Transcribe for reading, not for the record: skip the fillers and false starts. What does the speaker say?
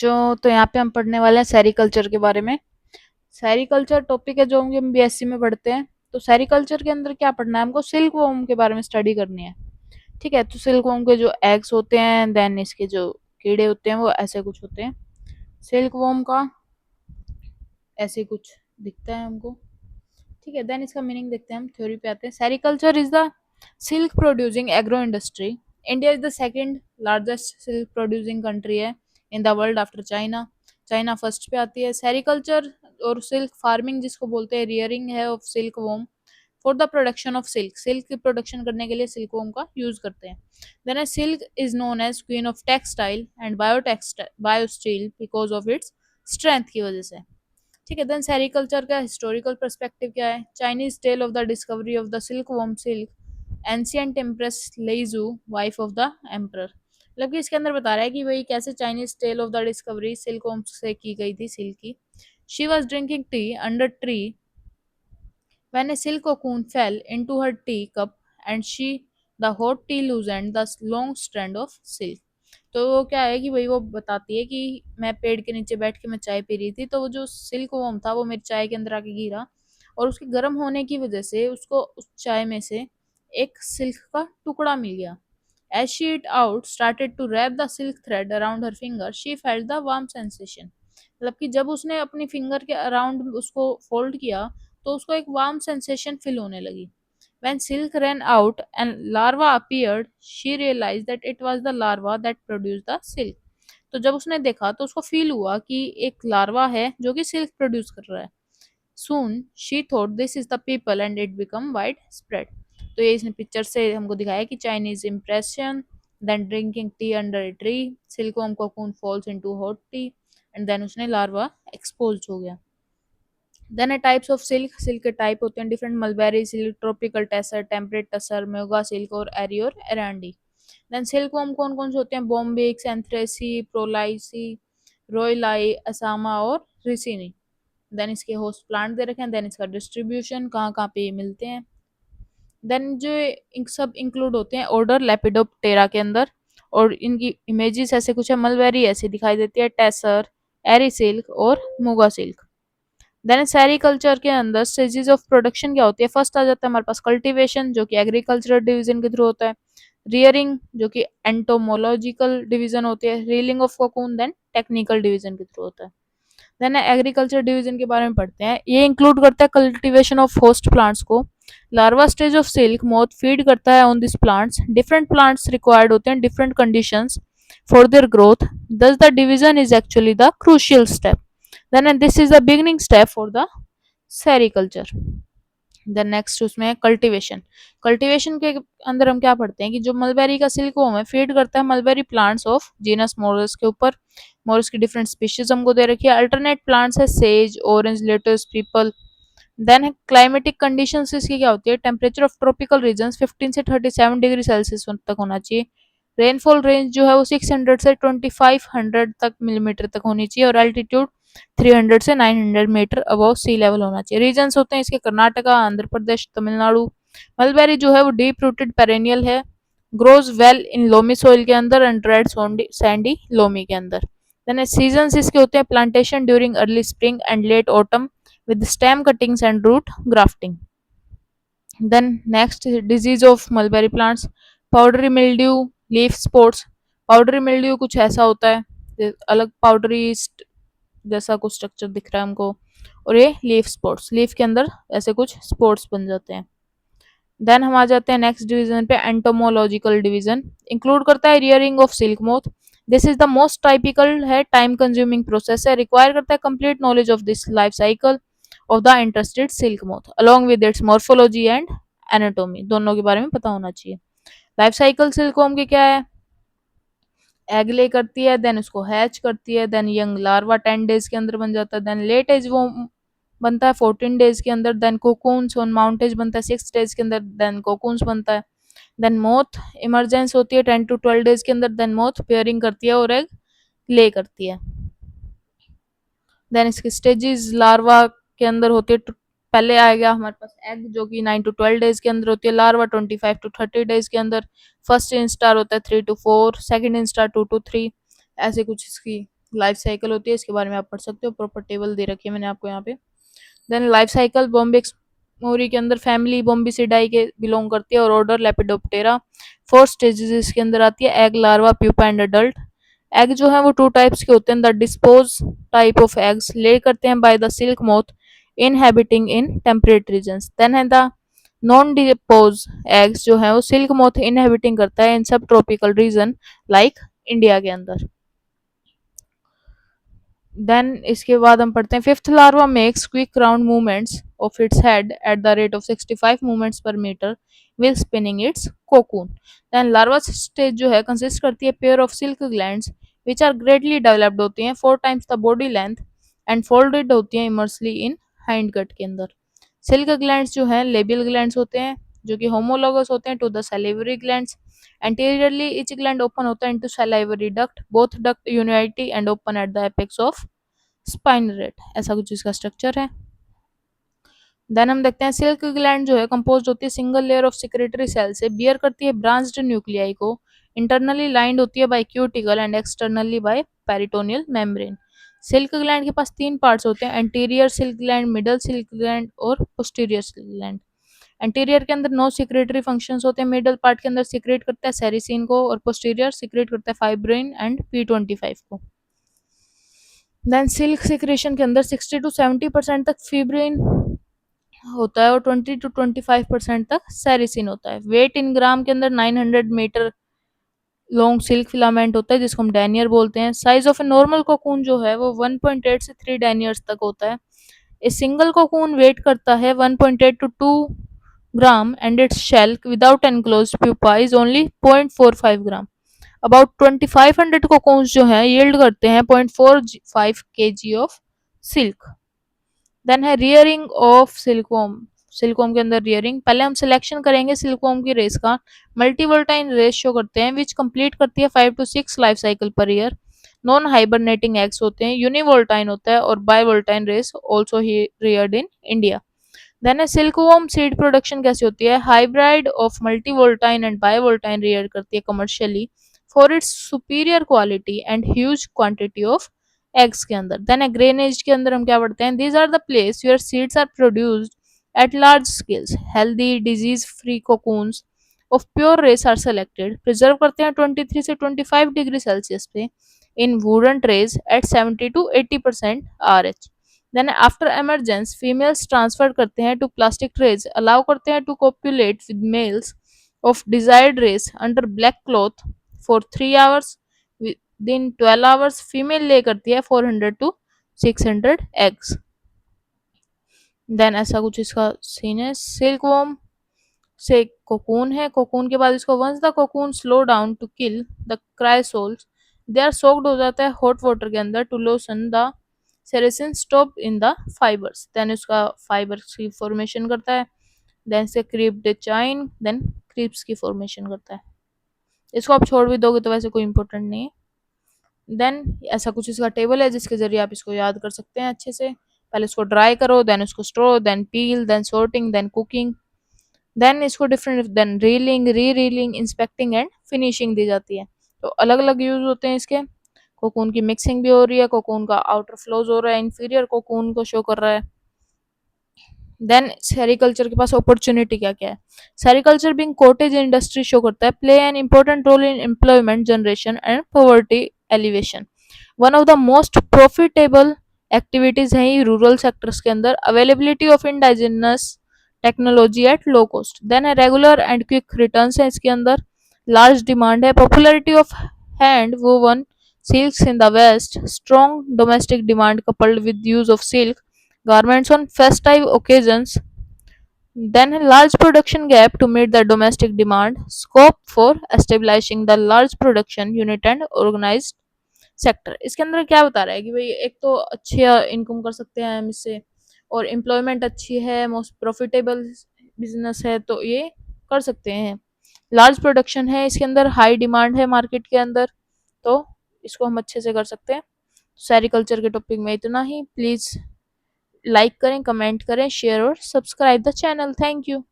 तो यहाँ पे हम पढ़ने वाले हैं सेरीकल्चर के बारे में। सेरीकल्चर टॉपिक है जो हम बीएससी में पढ़ते हैं। तो सेरीकल्चर के अंदर क्या पढ़ना है हमको, सिल्क वॉर्म के बारे में स्टडी करनी है। ठीक है, तो सिल्क वॉर्म के जो एग्स होते हैं, देन इसके जो कीड़े होते हैं वो ऐसे कुछ होते हैं। सिल्क वॉर्म का ऐसे कुछ दिखता है हमको। ठीक है, देन इसका मीनिंग देखते हैं हम। थ्योरी पे आते हैं। Sericulture is the silk producing agro industry. India is the second largest silk producing country है in the world after China. China first पे आती है। सेरीकल्चर और सिल्क फार्मिंग जिसको बोलते हैं, रियरिंग है of silk worm for the production of silk. Silk की प्रोडक्शन करने के लिए सिल्क वॉर्म का यूज करते हैं। Then silk is known as queen of textile and biosteel because of its strength की वजह से। ठीक है, देन सेरीकल्चर का हिस्टोरिकल पर्सपेक्टिव क्या है। Chinese tale of the discovery of the silk worm silk ancient empress Leizu wife of the emperor. मतलब कि इसके अंदर बता रहा है कि भाई कैसे Chinese tale of the discovery silk worm से की गई थी, सिल्क की। She was drinking tea under tree when a silk cocoon fell into her teacup and she the hot tea loosened the long strand of silk। तो वो क्या है कि भाई वो बताती है कि मैं पेड़ के नीचे बैठ के मैं चाय पी रही थी, तो वो जो सिल्क वॉर्म था वो मेरी चाय के अंदर आके गिरा और उसके गर्म होने की वजह से उसको उस चाय में से एक सिल्क का टुकड़ा मिल गया। As she it out started to wrap the silk thread around her finger, she felt the warm sensation। मतलब कि जब उसने अपनी फिंगर के अराउंड उसको फोल्ड किया तो उसको एक वार्म सेंसेशन फील होने लगी। When silk ran out and larva appeared, she realized that it was the larva that produced the silk। तो जब उसने देखा तो उसको फील हुआ कि एक लार्वा है जो कि सिल्क प्रोड्यूस कर रहा है। Soon she thought this is the people and it become widespread। तो ये इसने पिक्चर से हमको दिखाया कि Chinese impression, then drinking tea under a tree, silkworm cocoon falls into hot tea and then उसने लार्वा एक्सपोज हो गया। Then types of silk, silk के टाइप होते हैं different. Mulberry silk, tropical tasar, temperate tasar, muga silk और एरी और एरांडी। देन सिल्क वॉर्म कौन कौन से होते हैं, बॉम्बिक्स, एंथ्रेसी, प्रोलाइसी, रॉयलाई, असामा और रिसिनी। देन इसके होस्ट प्लांट दे रखे हैं। देन इसका डिस्ट्रीब्यूशन कहाँ कहाँ पे ये मिलते हैं। देन जो सब इंक्लूड होते हैं ऑर्डर लेपिडोप्टेरा के अंदर। और इनकी इमेजेस ऐसे कुछ है, मलबेरी ऐसे दिखाई देती है, टेसर, एरी सिल्क और मुगा सिल्क। देन सेरीकल्चर के अंदर स्टेजेस ऑफ प्रोडक्शन क्या होती है। फर्स्ट आ जाता है हमारे पास कल्टीवेशन जो कि एग्रीकल्चरल डिवीजन के थ्रू होता है। रियरिंग जो कि एंटोमोलॉजिकल डिवीजन होती है। Reeling of cocoon then technical division के थ्रू होता है। देन एग्रीकल्चर डिवीजन के बारे में पढ़ते हैं। ये इंक्लूड करता है कल्टीवेशन ऑफ होस्ट प्लांट्स को। Larva stage of silk moth feed करता है on this plants. Different plants required होते हैं different conditions for their growth, thus the division is actually the crucial step। then and this is the beginning step for the sericulture। Then next उसमें है cultivation. Cultivation के अंदर हम क्या पढ़ते हैं कि जो मलबेरी का सिल्कवॉर्म है फीड करता है mulberry plants of genus Morris के ऊपर। मोरस की डिफरेंट स्पीशीज हमको दे रखी है। अल्टरनेट प्लांट्स है sage, orange, lettuce, peepal. Then है क्लाइमेटिक कंडीशंस इसकी क्या होती है। टेम्परेचर ऑफ ट्रॉपिकल रीजन्स 15 से 37 डिग्री सेल्सियस तक होना चाहिए। रेनफॉल रेंज जो है वो 600 से 2500 तक मिलीमीटर तक होनी चाहिए और एल्टीट्यूड 300 से 900 मीटर अबव सी लेवल होना चाहिए। रीजन्स होते हैं इसके कर्नाटका, आंध्र प्रदेश, तमिलनाडु। मलबेरी जो है वो डीप रूटेड पेरेनियल है, grows well in loamy soil के अंदर एंड रेड सैंडी लोमी के अंदर। देन सीजन्स इसके होते हैं plantation during early spring and let autumn with stem cuttings and root grafting। Then next disease of mulberry plants, powdery mildew, leaf spots। powdery mildew कुछ ऐसा होता है, अलग पाउडरी जैसा कुछ स्ट्रक्चर दिख रहा है हमको। और ये लीफ स्पॉट्स, लीफ के अंदर ऐसे कुछ स्पॉट्स बन जाते हैं। देन हम आ जाते हैं नेक्स्ट डिवीजन पे, एंटोमोलॉजिकल डिवीजन। इंक्लूड करता है rearing of silk moth. This is the most typical है, टाइम कंज्यूमिंग प्रोसेस है, रिक्वायर करता है complete knowledge of this life cycle of the interested silk moth along with its morphology and anatomy. दोनों के बारे में पता होना चाहिए। लाइफ साइकिल सिल्कवॉर्म की क्या है, एग ले करती है, देन उसको हैच करती है, देन यंग लार्वा 10 डेज के अंदर बन जाता है, देन लेट एज वो बनता है 14 डेज के अंदर, then cocoons on mountage बनता है 6 डेज के अंदर, देन कोकून्स बनता है। देन मोथ इमरजेंस होती है 10 to 12 डेज के अंदर, देन मोथ पेयरिंग करती है और एग ले करती है। देन इसके स्टेजेस लार्वा के अंदर होती है, पहले आएगा हमारे पास एग जो कि 9 to 12 डेज के अंदर होती है, लार्वा 25 to 30 डेज के अंदर, फर्स्ट इंस्टार होता है 3 to 4, सेकंड इंस्टार 2 to 3, ऐसे कुछ इसकी लाइफ साइकिल होती है, इसके बारे में आप पढ़ सकते हो, प्रॉपर टेबल दे रखी है मैंने आपको यहाँ पे। देन लाइफ साइकिल बॉम्बे मोरी के अंदर फैमिली बॉम्बिसिडाई के बिलोंग करती है और ऑर्डर लेपिडोप्टेरा। 4 स्टेजेस इसके अंदर आती है, egg, larva, pupa and adult. Egg जो है वो 2 टाइप्स के होते हैं। The diapause type of eggs lay करते हैं by the silk moth inhabiting in temperate regions. Then है द नॉन डिपोज एग्स जो है वो सिल्क मोथ इनहेबिटिंग करता है इन सब ट्रॉपिकल रीजन लाइक इंडिया के अंदर। देन इसके बाद हम पढ़ते हैं fifth larva makes quick round movements of its head at the rate of 65 movements per metre will spinning its cocoon. Then larva stage जो है कंसिस्ट करती है pair of silk glands which are greatly developed होती हैं 4 times the body length and folded होती हैं इमर्सली इन hind gut के अंदर। सिल्क ग्लैंड्स जो हैं लेबियल ग्लैंड्स होते हैं जो कि होमोलोगस होते हैं to the salivary glands. Anteriorly each gland open होता है into salivary duct, both duct unity and open at the apex of spinneret. ऐसा कुछ इसका स्ट्रक्चर है। देन हम देखते हैं सिल्क ग्लैंड जो है कंपोज होती है single layer of secretory cell से, बियर करती है ब्रांच्ड न्यूक्लियाई को, इंटरनली लाइंड होती है by cuticle and externally by peritoneal membrane. Silk gland के पास 3 पार्ट्स होते हैं, anterior silk gland, middle silk gland और पोस्टीरियर सिल्क ग्लैंड। एंटीरियर के अंदर 9 सिक्रेटरी फंक्शंस होते हैं, मिडल पार्ट के अंदर सिक्रेट करता है सेरिसिन को और पोस्टीरियर सिक्रेट करता है फाइब्रिन एंड P25 को। देन सिल्क सिक्रेशन के अंदर 60 to 70% तक फिब्रिन होता है और 20 to 25% तक सेरिसिन होता है। वेट इन ग्राम के अंदर 900 मीटर लॉन्ग सिल्क फिलामेंट होता है जिसको हम डैनियर बोलते हैं। Size of a normal cocoon जो है वो 1.8 से 3 डैनियर्स तक होता है। ए सिंगल कोकून वेट करता है 1.8 to 2 gram and its shell without enclosed pupa is only 0.45 gram. About 2500 cocoons जो हैं यील्ड करते हैं 0.45 kg ऑफ सिल्क। देन है रियरिंग ऑफ सिल्कवॉर्म। सिल्कवॉर्म के अंदर रियरिंग, पहले हम सिलेक्शन करेंगे सिल्कवॉर्म की रेस का। मल्टीवोल्टाइन रेस शो करते हैं विच कंप्लीट करती है 5 to 6 life cycle per year. Non hibernating eggs होते हैं, यूनिवोल्टाइन होता है और bivoltine race also he reared in India. Then silkworm seed production कैसी होती है, hybrid of multivoltine and bivoltine rear करती है commercially for its superior quality and huge quantity of eggs के अंदर। देन ग्रेनेज के अंदर हम क्या पढ़ते हैं, these are the place your seeds are produced at large scales, healthy disease free cocoons of pure race are selected, preserve करते हैं 23 से 25 डिग्री सेल्सियस पे in wooden trays at 70 to 80% RH। Then after emergence females transfer करते हैं to plastic trays, allow करते हैं to copulate with males of desired race under black cloth for 3 hours. दिन 12 hours female ले करती है 400 to 600 eggs. Then ऐसा कुछ इसका सीन है। सिल्कवॉर्म से कोकून है, कोकून के बाद इसको once the cocoon slow down to kill the chrysalis they are soaked हो जाता है हॉट वाटर के अंदर to loosen the sericin stop in the fibres. Then उसका फाइबर्स की फॉर्मेशन करता है। देन से क्रीप्ड चाइन, देन क्रीप्स की फॉर्मेशन करता है। इसको आप छोड़ भी दोगे तो वैसे कोई इंपॉर्टेंट नहीं है। देन ऐसा कुछ इसका टेबल है जिसके जरिए आप इसको याद कर सकते हैं अच्छे से। पहले इसको ड्राई करो, देन उसको store, then peel, then sorting, then cooking, then इसको different, then reeling, re reeling, inspecting and finishing दी जाती है। तो अलग अलग यूज होते हैं इसके। कोकून की मिक्सिंग भी हो रही है, कोकून का आउटर फ्लोज हो रहा है, इंफीरियर कोकून को शो कर रहा है। देन सेरिकल्चर के पास अपॉर्चुनिटी क्या क्या है। Sericulture being cottage industry show करता है play an important role in employment generation and poverty alleviation. One of the most profitable activities है रूरल सेक्टर्स के अंदर। Availability of indigenous technology at low cost. Then है regular and quick returns है इसके अंदर। Large demand है, popularity of hand woven silks in the west, strong domestic demand coupled with use of silk garments on festive occasions, then a large production gap to meet the domestic demand, scope for establishing the large production unit and organized sector. इसके अंदर क्या बता रहा है कि भाई एक तो अच्छी इनकम कर सकते हैं हम इससे और एम्प्लॉयमेंट अच्छी है, मोस्ट प्रॉफिटेबल बिजनेस है तो ये कर सकते हैं। लार्ज प्रोडक्शन है इसके अंदर, हाई डिमांड है मार्केट के अंदर तो इसको हम अच्छे से कर सकते हैं। सेरिकल्चर के टॉपिक में इतना ही। प्लीज़ लाइक करें, कमेंट करें, शेयर और subscribe the channel. Thank you.